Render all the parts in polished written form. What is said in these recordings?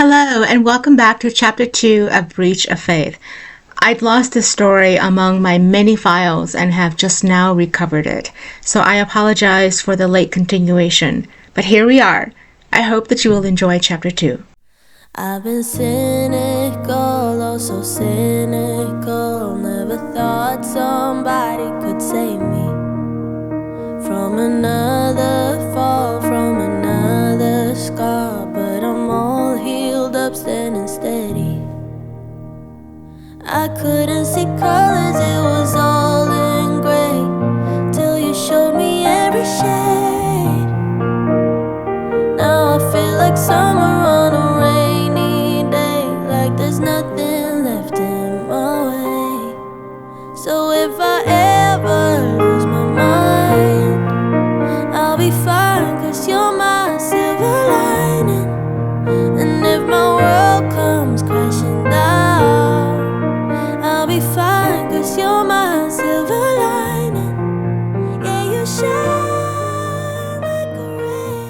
Hello, and welcome back to Chapter 2 of Breach of Faith. I'd lost this story among my many files and have just now recovered it, so I apologize for the late continuation. But here we are. I hope that you will enjoy Chapter 2. I've been cynical, oh so cynical. Never thought somebody could save me from another fall, from another scar. But I'm all healed up, standing steady. I couldn't see colors, it was all in gray, till you showed me every shade. Now I feel like summer on a rainy day, like there's nothing left in my way. So if I ever lose my mind, I'll be fine, 'cause you're my silver lining. And if my world comes crashing down, I'll be fine, 'cause you're my silver lining. Yeah, you shine like a ray.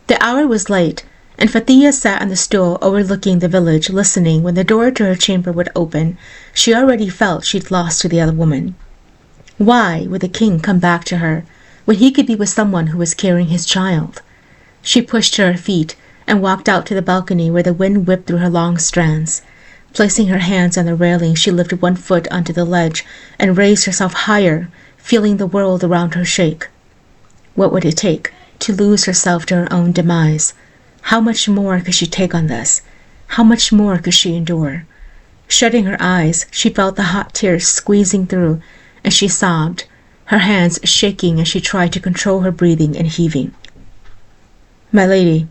The hour was late, and Fathiyya sat on the stool overlooking the village, listening. When the door to her chamber would open, she already felt she'd lost to the other woman. Why would the king come back to her when he could be with someone who was carrying his child? She pushed to her feet and walked out to the balcony where the wind whipped through her long strands. Placing her hands on the railing, she lifted one foot onto the ledge and raised herself higher, feeling the world around her shake. What would it take to lose herself to her own demise? How much more could she take on this? How much more could she endure? Shutting her eyes, she felt the hot tears squeezing through, and she sobbed, her hands shaking as she tried to control her breathing and heaving. "My lady."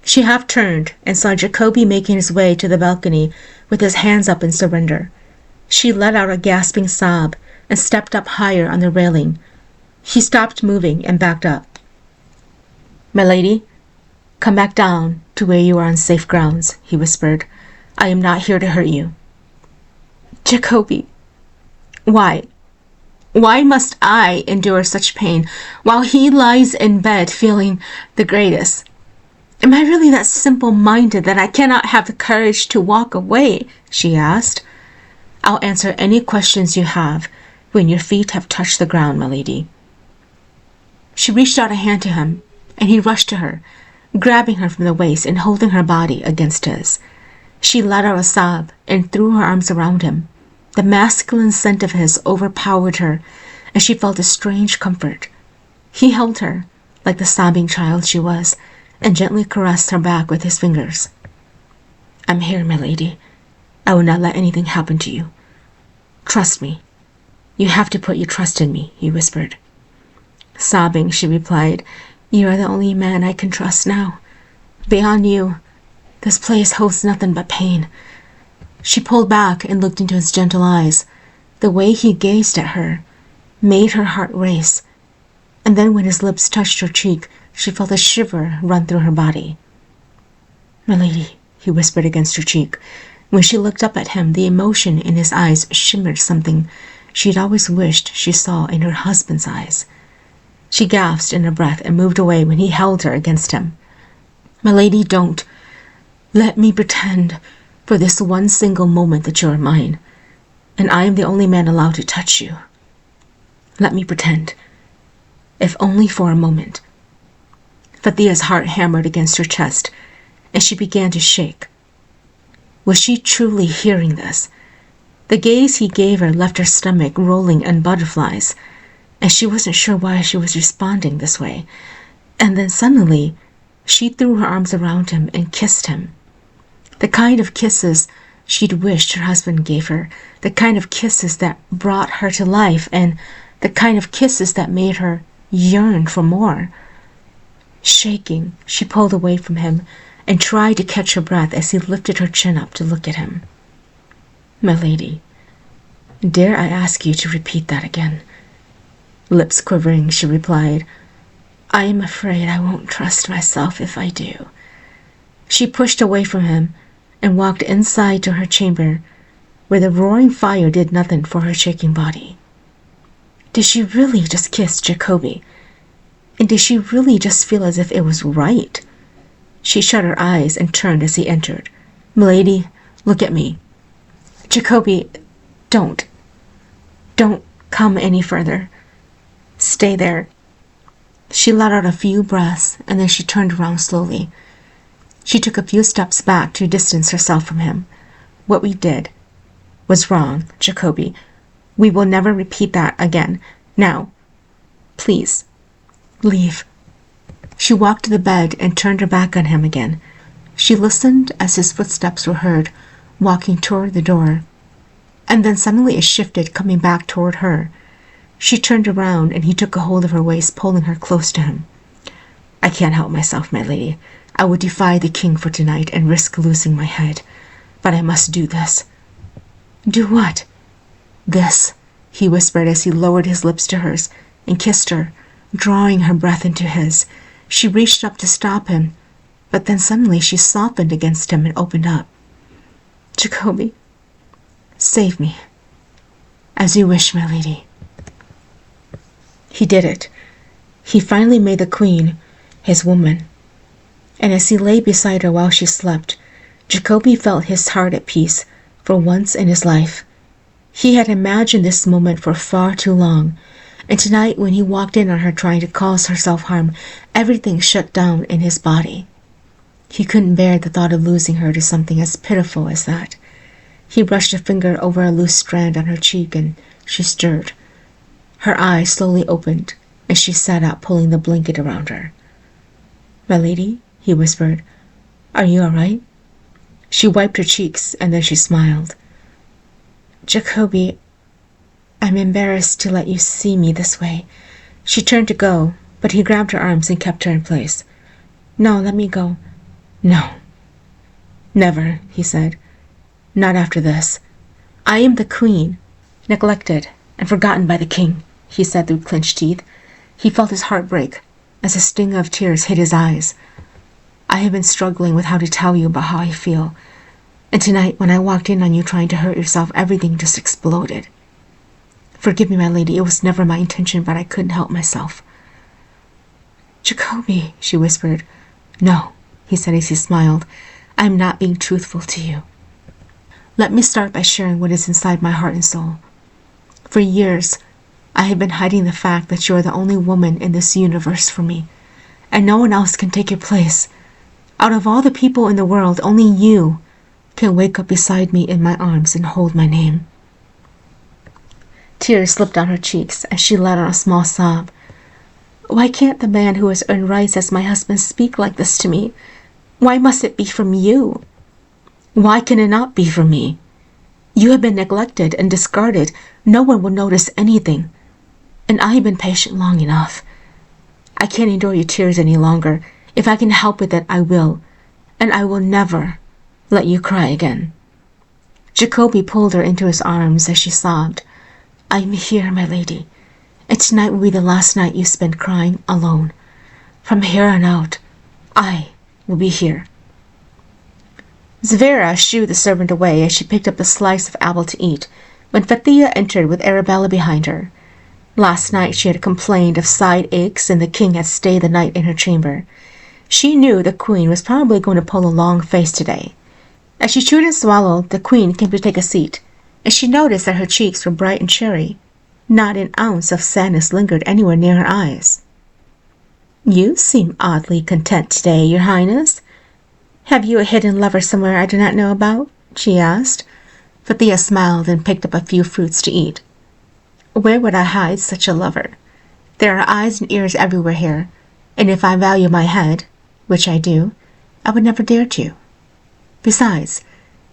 She half turned and saw Jacobi making his way to the balcony with his hands up in surrender. She let out a gasping sob and stepped up higher on the railing. He stopped moving and backed up. "My lady, come back down to where you are on safe grounds," he whispered. "I am not here to hurt you." "Jacobi, why? Why must I endure such pain while he lies in bed feeling the greatest? Am I really that simple-minded that I cannot have the courage to walk away?" she asked. "I'll answer any questions you have when your feet have touched the ground, my lady." She reached out a hand to him, and he rushed to her, grabbing her from the waist and holding her body against his. She let out a sob and threw her arms around him. The masculine scent of his overpowered her, and she felt a strange comfort. He held her, like the sobbing child she was, and gently caressed her back with his fingers. "I'm here, my lady. I will not let anything happen to you. Trust me. You have to put your trust in me," he whispered. Sobbing, she replied, "You are the only man I can trust now. Beyond you, this place holds nothing but pain." She pulled back and looked into his gentle eyes. The way he gazed at her made her heart race, and then when his lips touched her cheek, she felt a shiver run through her body. "My lady," he whispered against her cheek. When she looked up at him, the emotion in his eyes shimmered something she'd always wished she saw in her husband's eyes. She gasped in a breath and moved away when he held her against him. "My lady, don't. Let me pretend for this one single moment that you are mine, and I am the only man allowed to touch you. Let me pretend, if only for a moment." Fathiyya's heart hammered against her chest, and she began to shake. Was she truly hearing this? The gaze he gave her left her stomach rolling in butterflies, and she wasn't sure why she was responding this way. And then suddenly, she threw her arms around him and kissed him. The kind of kisses she'd wished her husband gave her, the kind of kisses that brought her to life, and the kind of kisses that made her yearn for more. Shaking, she pulled away from him and tried to catch her breath as he lifted her chin up to look at him. "My lady, dare I ask you to repeat that again?" Lips quivering, she replied, "I am afraid I won't trust myself if I do." She pushed away from him and walked inside to her chamber, where the roaring fire did nothing for her shaking body. Did she really just kiss Jacobi? And did she really just feel as if it was right? She shut her eyes and turned as he entered. "Milady, look at me." "Jacobi, don't. Don't come any further. Stay there." She let out a few breaths, and then she turned around slowly. She took a few steps back to distance herself from him. "What we did was wrong, Jacobi. We will never repeat that again. Now, please, leave." She walked to the bed and turned her back on him again. She listened as his footsteps were heard, walking toward the door. And then suddenly it shifted, coming back toward her. She turned around, and he took a hold of her waist, pulling her close to him. "I can't help myself, my lady. I would defy the king for tonight and risk losing my head. But I must do this." "Do what?" "This," he whispered as he lowered his lips to hers and kissed her, drawing her breath into his. She reached up to stop him, but then suddenly she softened against him and opened up. "Jacobi, save me." "As you wish, my lady." He did it. He finally made the queen his woman. And as he lay beside her while she slept, Jacobi felt his heart at peace for once in his life. He had imagined this moment for far too long, and tonight when he walked in on her trying to cause her self-harm, everything shut down in his body. He couldn't bear the thought of losing her to something as pitiful as that. He brushed a finger over a loose strand on her cheek, and she stirred. Her eyes slowly opened, and she sat up, pulling the blanket around her. "My lady," he whispered, "are you all right?" She wiped her cheeks, and then she smiled. "Jacobi, I'm embarrassed to let you see me this way." She turned to go, but he grabbed her arms and kept her in place. "No, let me go." "No." "Never," he said. "Not after this. I am the queen, neglected and forgotten by the king," he said through clenched teeth. He felt his heart break as a sting of tears hit his eyes. "I have been struggling with how to tell you about how I feel. And tonight, when I walked in on you trying to hurt yourself, everything just exploded. Forgive me, my lady, it was never my intention, but I couldn't help myself." "Jacobi," she whispered. "No," he said as he smiled. "I am not being truthful to you. Let me start by sharing what is inside my heart and soul. For years, I have been hiding the fact that you are the only woman in this universe for me, and no one else can take your place. Out of all the people in the world, only you can wake up beside me in my arms and hold my name." Tears slipped down her cheeks as she let out a small sob. "Why can't the man who has earned rights as my husband speak like this to me? Why must it be from you? Why can it not be from me? You have been neglected and discarded. No one will notice anything. And I have been patient long enough. I can't endure your tears any longer. If I can help with it, I will. And I will never let you cry again." Jacobi pulled her into his arms as she sobbed. "I am here, my lady, and tonight will be the last night you spend crying alone. From here on out, I will be here." Zavira shooed the servant away as she picked up a slice of apple to eat, when Fathiyya entered with Arabella behind her. Last night she had complained of side aches, and the king had stayed the night in her chamber. She knew the queen was probably going to pull a long face today. As she chewed and swallowed, the queen came to take a seat, and she noticed that her cheeks were bright and cherry. Not an ounce of sadness lingered anywhere near her eyes. "You seem oddly content today, your highness. Have you a hidden lover somewhere I do not know about?" she asked. Fathiyya smiled and picked up a few fruits to eat. "Where would I hide such a lover? There are eyes and ears everywhere here, and if I value my head, which I do, I would never dare to. Besides,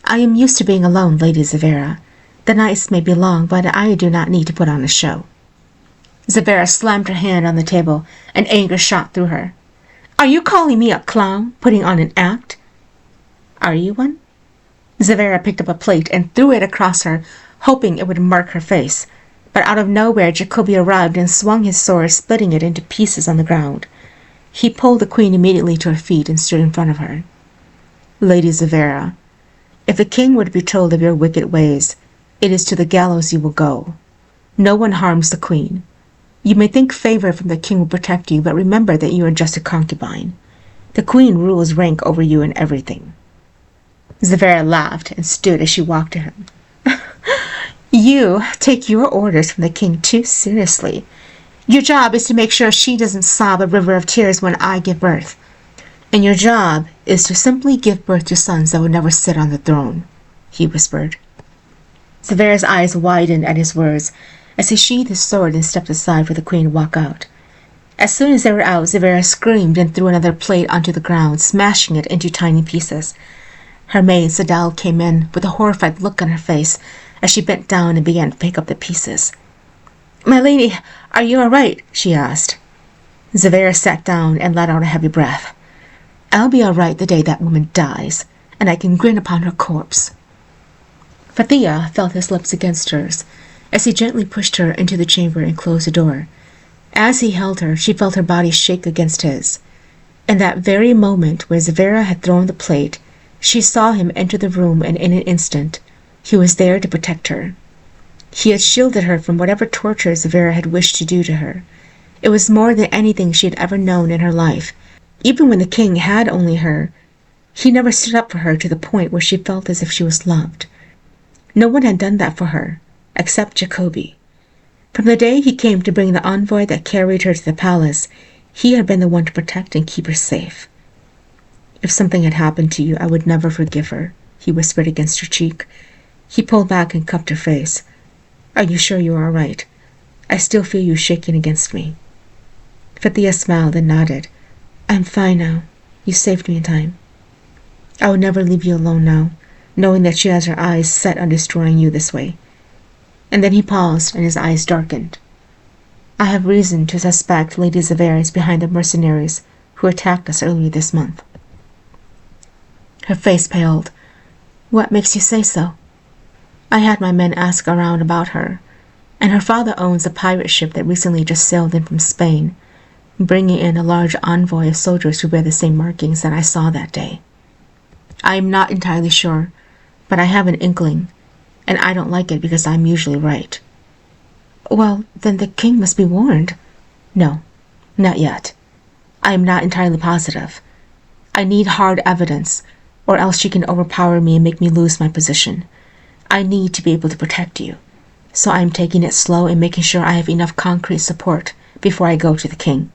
I am used to being alone, Lady Zavira. The nights may be long, but I do not need to put on a show." Zavira slammed her hand on the table, and anger shot through her. "Are you calling me a clown, putting on an act?" "Are you one?" Zavira picked up a plate and threw it across her, hoping it would mark her face. But out of nowhere, Jacobi arrived and swung his sword, splitting it into pieces on the ground. He pulled the queen immediately to her feet and stood in front of her. "Lady Zavira, if the king were to be told of your wicked ways, it is to the gallows you will go. No one harms the queen. You may think favor from the king will protect you, but remember that you are just a concubine. The queen rules rank over you in everything." Zavera laughed and stood as she walked to him. "You take your orders from the king too seriously. Your job is to make sure she doesn't sob a river of tears when I give birth. And your job is to simply give birth to sons that would never sit on the throne," he whispered. Zavera's eyes widened at his words as he sheathed his sword and stepped aside for the queen to walk out. As soon as they were out, Zavera screamed and threw another plate onto the ground, smashing it into tiny pieces. Her maid, Sadal, came in with a horrified look on her face as she bent down and began to pick up the pieces. "My lady, are you all right?" she asked. Zavera sat down and let out a heavy breath. "I'll be all right the day that woman dies, and I can grin upon her corpse." Fathiyya felt his lips against hers as he gently pushed her into the chamber and closed the door. As he held her, she felt her body shake against his. In that very moment where Zavera had thrown the plate, she saw him enter the room, and in an instant, he was there to protect her. He had shielded her from whatever torture Zavera had wished to do to her. It was more than anything she had ever known in her life. Even when the king had only her, he never stood up for her to the point where she felt as if she was loved. No one had done that for her, except Jacobi. From the day he came to bring the envoy that carried her to the palace, he had been the one to protect and keep her safe. "If something had happened to you, I would never forgive her," he whispered against her cheek. He pulled back and cupped her face. "Are you sure you are all right? I still feel you shaking against me." Fathiyya smiled and nodded. "I'm fine now. You saved me in time. I would never leave you alone now, knowing that she has her eyes set on destroying you this way." And then he paused and his eyes darkened. "I have reason to suspect Lady Zavera is behind the mercenaries who attacked us earlier this month." Her face paled. "What makes you say so?" "I had my men ask around about her, and her father owns a pirate ship that recently just sailed in from Spain, bringing in a large envoy of soldiers who bear the same markings that I saw that day. I am not entirely sure, but I have an inkling, and I don't like it because I'm usually right." "Well, then the king must be warned." "No, not yet. I am not entirely positive. I need hard evidence, or else she can overpower me and make me lose my position. I need to be able to protect you, so I am taking it slow and making sure I have enough concrete support before I go to the king.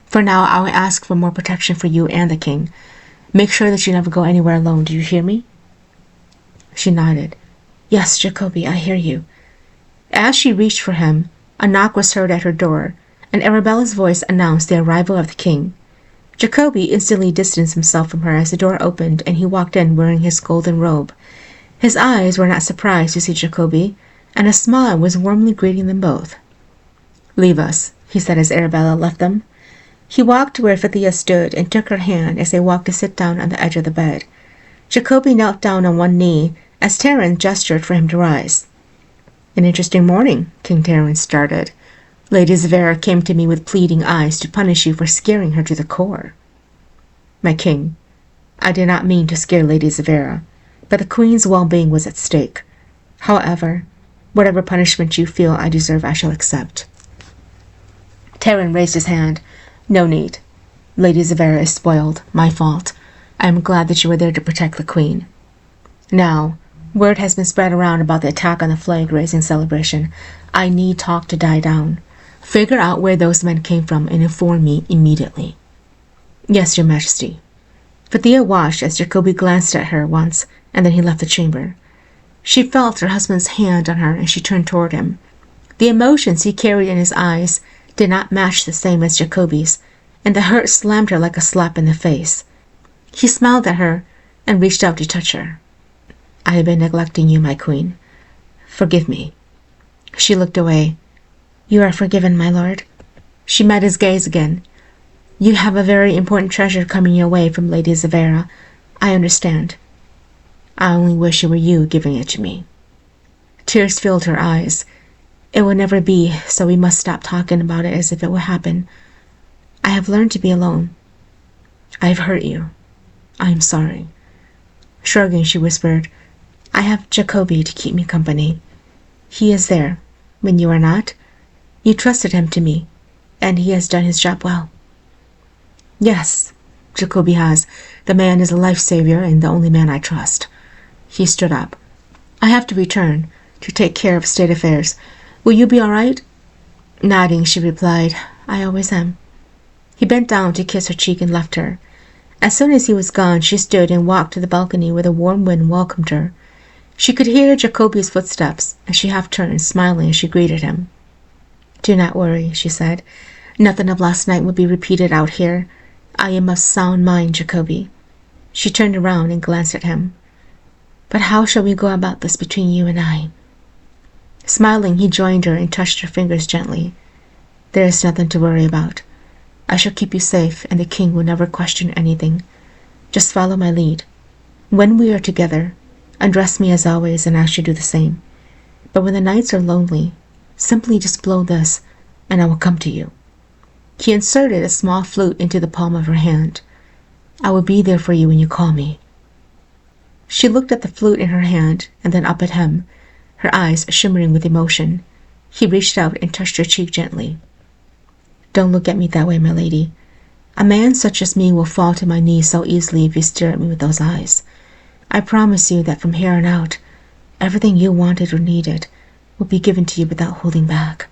For now, I will ask for more protection for you and the king. Make sure that you never go anywhere alone. Do you hear me?" She nodded. "Yes, Jacobi, I hear you." As she reached for him, a knock was heard at her door, and Arabella's voice announced the arrival of the king. Jacobi instantly distanced himself from her as the door opened and he walked in wearing his golden robe. His eyes were not surprised to see Jacobi, and a smile was warmly greeting them both. "Leave us," he said as Arabella left them. He walked to where Fathiyya stood and took her hand as they walked to sit down on the edge of the bed. Jacobi knelt down on one knee as Taryn gestured for him to rise. "An interesting morning," King Taryn started. "Lady Zavera came to me with pleading eyes to punish you for scaring her to the core." "My king, I did not mean to scare Lady Zavera, but the queen's well-being was at stake. However, whatever punishment you feel I deserve, I shall accept." Taryn raised his hand. "No need. Lady Zavera is spoiled. My fault. I am glad that you were there to protect the queen. Now, word has been spread around about the attack on the flag-raising celebration. I need talk to die down. Figure out where those men came from and inform me immediately." "Yes, your majesty." Fathiyya watched as Jacobi glanced at her once, and then he left the chamber. She felt her husband's hand on her and she turned toward him. The emotions he carried in his eyes did not match the same as Jacobi's, and the hurt slammed her like a slap in the face. He smiled at her and reached out to touch her. "I have been neglecting you, my queen. Forgive me." She looked away. "You are forgiven, my lord." She met his gaze again. "You have a very important treasure coming your way from Lady Zavera. I understand. I only wish it were you giving it to me." Tears filled her eyes. "It will never be, so we must stop talking about it as if it will happen. I have learned to be alone. I have hurt you. I am sorry." Shrugging, she whispered, "I have Jacobi to keep me company. He is there when you are not. You trusted him to me, and he has done his job well." "Yes, Jacobi has. The man is a life-savior and the only man I trust." He stood up. "I have to return to take care of state affairs. Will you be all right?" Nodding, she replied, "I always am." He bent down to kiss her cheek and left her. As soon as he was gone, she stood and walked to the balcony where the warm wind welcomed her. She could hear Jacobi's footsteps, and she half turned, smiling as she greeted him. "Do not worry," she said. "Nothing of last night will be repeated out here. I am of sound mind, Jacobi." She turned around and glanced at him. "But how shall we go about this between you and I?" Smiling, he joined her and touched her fingers gently. "There is nothing to worry about. I shall keep you safe, and the king will never question anything. Just follow my lead. When we are together, undress me as always, and I shall do the same. But when the nights are lonely, simply just blow this, and I will come to you." He inserted a small flute into the palm of her hand. "I will be there for you when you call me." She looked at the flute in her hand, and then up at him, her eyes shimmering with emotion. He reached out and touched her cheek gently. "Don't look at me that way, my lady. A man such as me will fall to my knees so easily if you stare at me with those eyes. I promise you that from here on out, everything you wanted or needed will be given to you without holding back."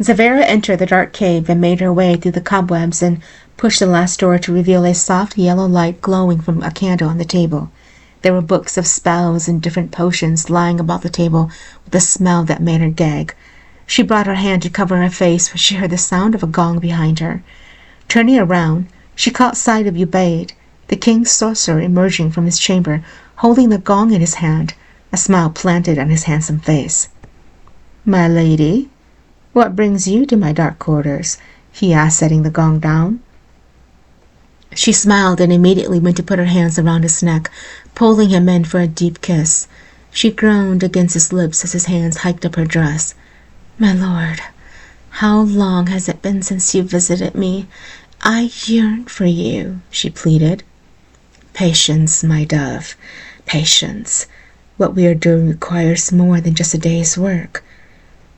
Zavera entered the dark cave and made her way through the cobwebs and pushed the last door to reveal a soft yellow light glowing from a candle on the table. There were books of spells and different potions lying about the table with a smell that made her gag. She brought her hand to cover her face when she heard the sound of a gong behind her. Turning around, she caught sight of Ubaid, the king's sorcerer, emerging from his chamber, holding the gong in his hand, a smile planted on his handsome face. "My lady, what brings you to my dark quarters?" he asked, setting the gong down. She smiled and immediately went to put her hands around his neck, pulling him in for a deep kiss. She groaned against his lips as his hands hiked up her dress. "My lord, how long has it been since you visited me? I yearn for you," she pleaded. "Patience, my dove, patience. What we are doing requires more than just a day's work.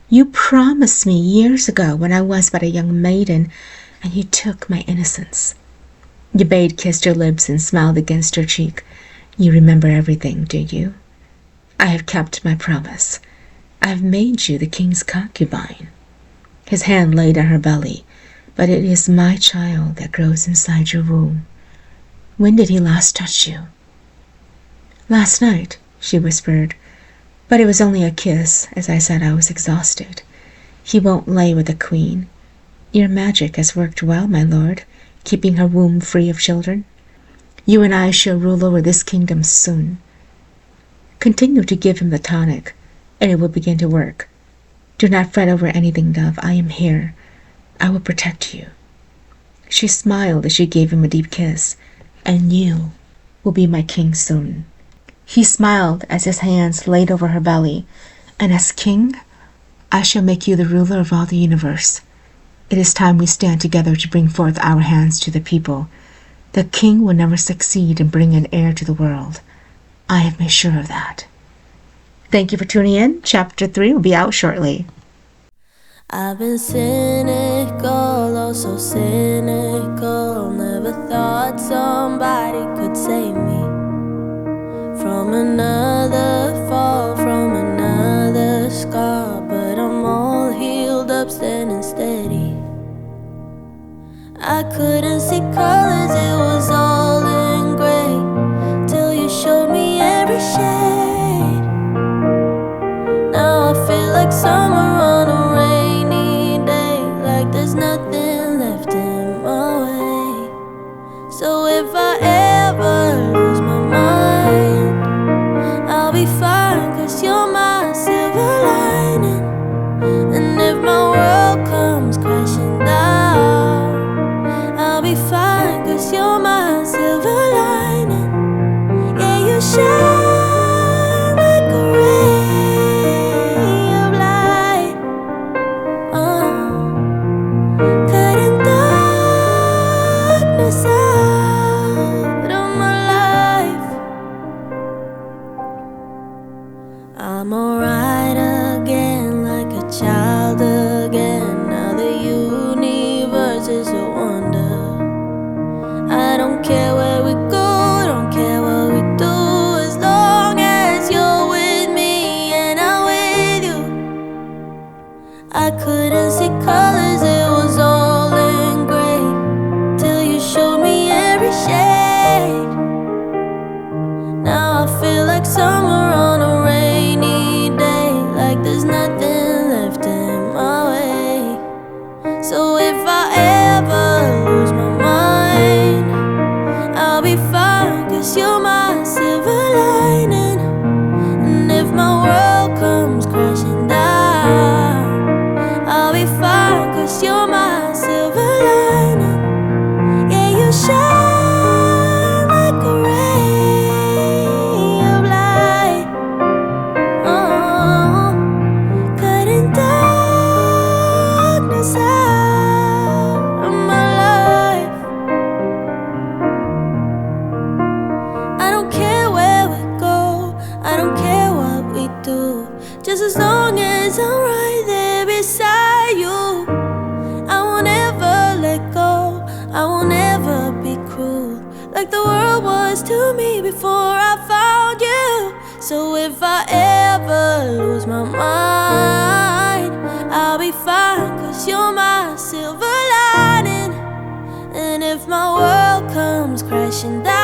You promised me years ago when I was but a young maiden, and you took my innocence." Ubaid kissed her lips and smiled against her cheek. "You remember everything, do you? I have kept my promise. I have made you the king's concubine." His hand laid on her belly. "But it is my child that grows inside your womb. When did he last touch you?" "Last night," she whispered. "But it was only a kiss. As I said, I was exhausted. He won't lay with the queen. Your magic has worked well, my lord, keeping her womb free of children. You and I shall rule over this kingdom soon. Continue to give him the tonic, and it will begin to work. Do not fret over anything, dove. I am here. I will protect you." She smiled as she gave him a deep kiss. "And you will be my king soon." He smiled as his hands laid over her belly. "And as king, I shall make you the ruler of all the universe. It is time we stand together to bring forth our hands to the people. The king will never succeed in bringing an heir to the world. I have made sure of that." Thank you for tuning in. Chapter 3 will be out shortly. I've been cynical, oh so cynical. Never thought somebody could save me from another fall, from another scar. But I'm all healed up, standing steady. I couldn't see colors, it was all in gray, till you showed me every shade. Now I feel like summer on a rainy day, like there's nothing left in my way. So if I ever as long as I'm right there beside you, I won't ever let go, I won't ever be cruel like the world was to me before I found you. So if I ever lose my mind, I'll be fine, 'cause you're my silver lining. And if my world comes crashing down,